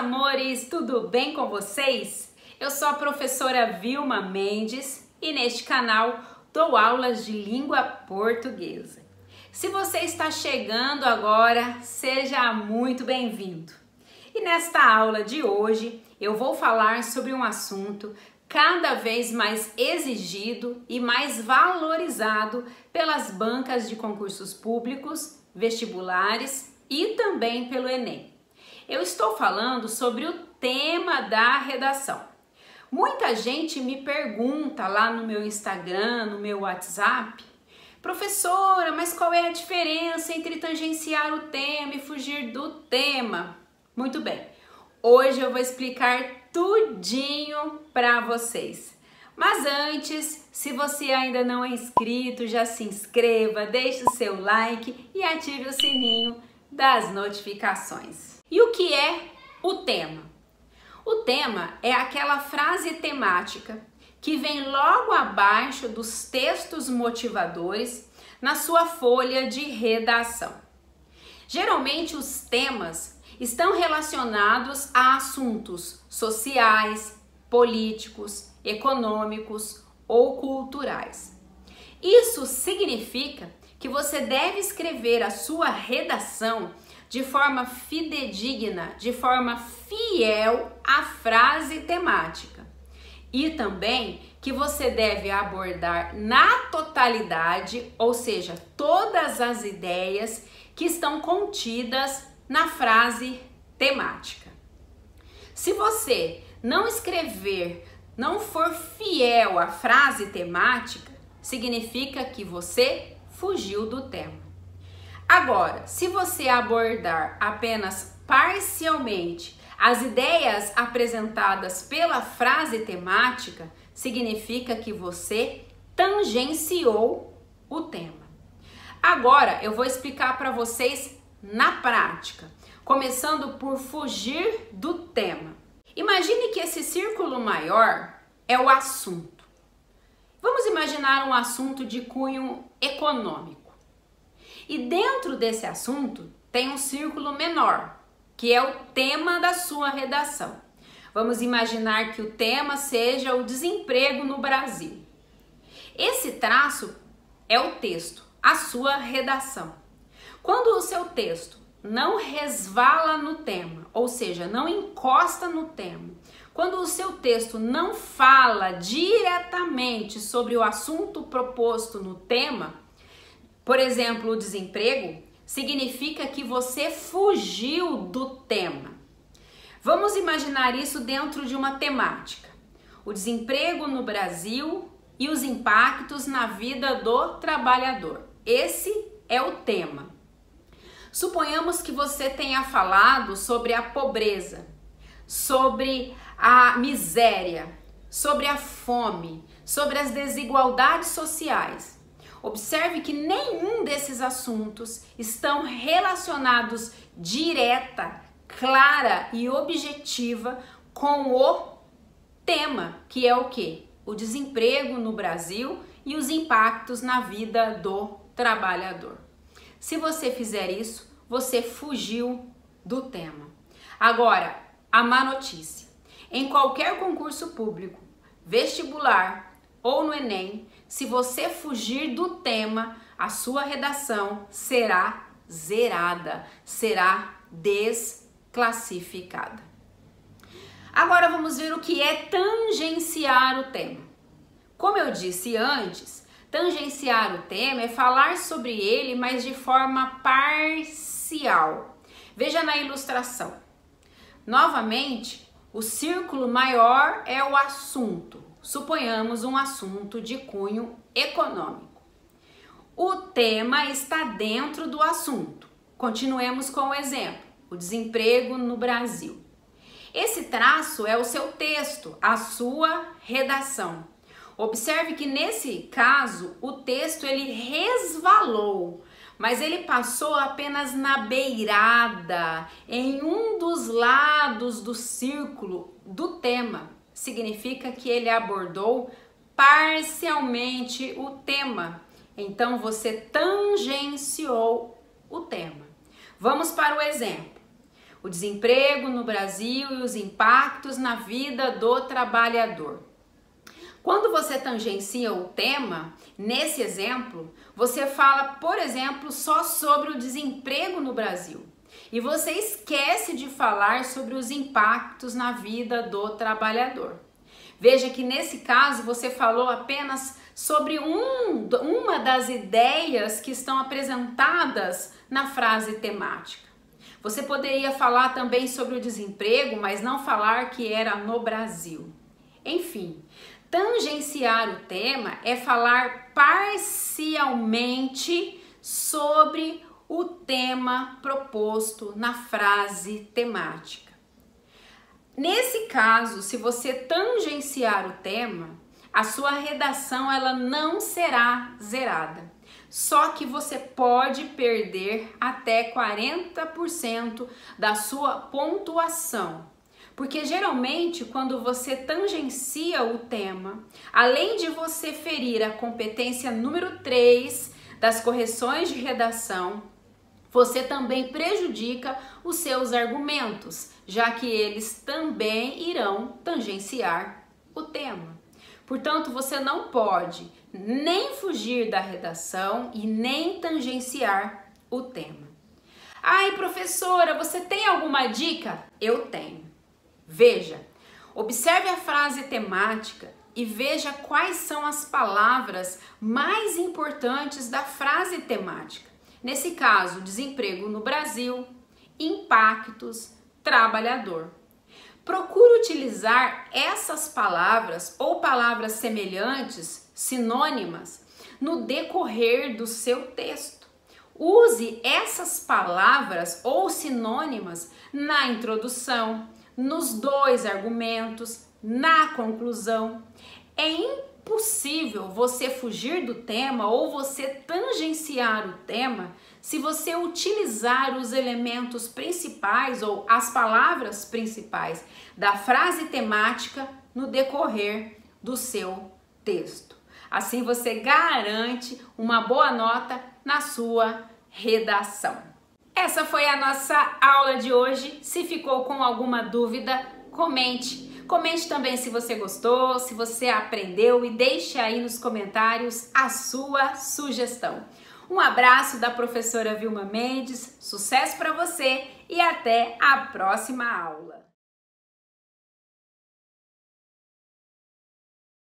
amores, tudo bem com vocês? Eu sou a professora Vilma Mendes e neste canal dou aulas de língua portuguesa. Se você está chegando agora, seja muito bem-vindo. E nesta aula de hoje eu vou falar sobre um assunto cada vez mais exigido e mais valorizado pelas bancas de concursos públicos, vestibulares e também pelo Enem. Eu estou falando sobre o tema da redação. Muita gente me pergunta lá no meu Instagram, no meu WhatsApp, professora, mas qual é a diferença entre tangenciar o tema e fugir do tema? Muito bem, hoje eu vou explicar tudinho para vocês. Mas antes, se você ainda não é inscrito, já se inscreva, deixe o seu like e ative o sininho das notificações. E o que é o tema? O tema é aquela frase temática que vem logo abaixo dos textos motivadores na sua folha de redação. Geralmente os temas estão relacionados a assuntos sociais, políticos, econômicos ou culturais. Isso significa que você deve escrever a sua redação de forma fidedigna, de forma fiel à frase temática. E também que você deve abordar na totalidade, ou seja, todas as ideias que estão contidas na frase temática. Se você não escrever, não for fiel à frase temática, significa que você fugiu do tema. Agora, se você abordar apenas parcialmente as ideias apresentadas pela frase temática, significa que você tangenciou o tema. Agora, eu vou explicar para vocês na prática, começando por fugir do tema. Imagine que esse círculo maior é o assunto. Vamos imaginar um assunto de cunho econômico. E dentro desse assunto tem um círculo menor, que é o tema da sua redação. Vamos imaginar que o tema seja o desemprego no Brasil. Esse traço é o texto, a sua redação. Quando o seu texto não resvala no tema, ou seja, não encosta no tema, quando o seu texto não fala diretamente sobre o assunto proposto no tema, por exemplo, o desemprego, significa que você fugiu do tema. Vamos imaginar isso dentro de uma temática. O desemprego no Brasil e os impactos na vida do trabalhador. Esse é o tema. Suponhamos que você tenha falado sobre a pobreza, sobre a miséria, sobre a fome, sobre as desigualdades sociais. Observe que nenhum desses assuntos estão relacionados direta, clara e objetiva com o tema, que é o quê? O desemprego no Brasil e os impactos na vida do trabalhador. Se você fizer isso, você fugiu do tema. Agora, a má notícia. Em qualquer concurso público, vestibular ou no Enem, se você fugir do tema, a sua redação será zerada, será desclassificada. Agora vamos ver o que é tangenciar o tema. Como eu disse antes, tangenciar o tema é falar sobre ele, mas de forma parcial. Veja na ilustração. Novamente, o círculo maior é o assunto. Suponhamos um assunto de cunho econômico. O tema está dentro do assunto. Continuemos com o exemplo, o desemprego no Brasil. Esse traço é o seu texto, a sua redação. Observe que nesse caso o texto ele resvalou, mas ele passou apenas na beirada, em um dos lados do círculo do tema. Significa que ele abordou parcialmente o tema. Então você tangenciou o tema. Vamos para o exemplo. O desemprego no Brasil e os impactos na vida do trabalhador. Quando você tangencia o tema, nesse exemplo, você fala, por exemplo, só sobre o desemprego no Brasil. E você esquece de falar sobre os impactos na vida do trabalhador. Veja que nesse caso você falou apenas sobre uma das ideias que estão apresentadas na frase temática. Você poderia falar também sobre o desemprego, mas não falar que era no Brasil. Enfim, tangenciar o tema é falar parcialmente sobre o tema proposto na frase temática. Nesse caso, se você tangenciar o tema, a sua redação ela não será zerada. Só que você pode perder até 40% da sua pontuação. Porque geralmente quando você tangencia o tema, além de você ferir a competência número 3 das correções de redação, você também prejudica os seus argumentos, já que eles também irão tangenciar o tema. Portanto, você não pode nem fugir da redação e nem tangenciar o tema. Ai, professora, você tem alguma dica? Eu tenho. Veja, observe a frase temática e veja quais são as palavras mais importantes da frase temática. Nesse caso, desemprego no Brasil, impactos, trabalhador. Procure utilizar essas palavras ou palavras semelhantes, sinônimas, no decorrer do seu texto. Use essas palavras ou sinônimas na introdução, nos 2 argumentos, na conclusão. É impossível você fugir do tema ou você tangenciar o tema se você utilizar os elementos principais ou as palavras principais da frase temática no decorrer do seu texto. Assim você garante uma boa nota na sua redação. Essa foi a nossa aula de hoje. Se ficou com alguma dúvida, comente. Comente também se você gostou, se você aprendeu e deixe aí nos comentários a sua sugestão. Um abraço da professora Vilma Mendes, sucesso para você e até a próxima aula!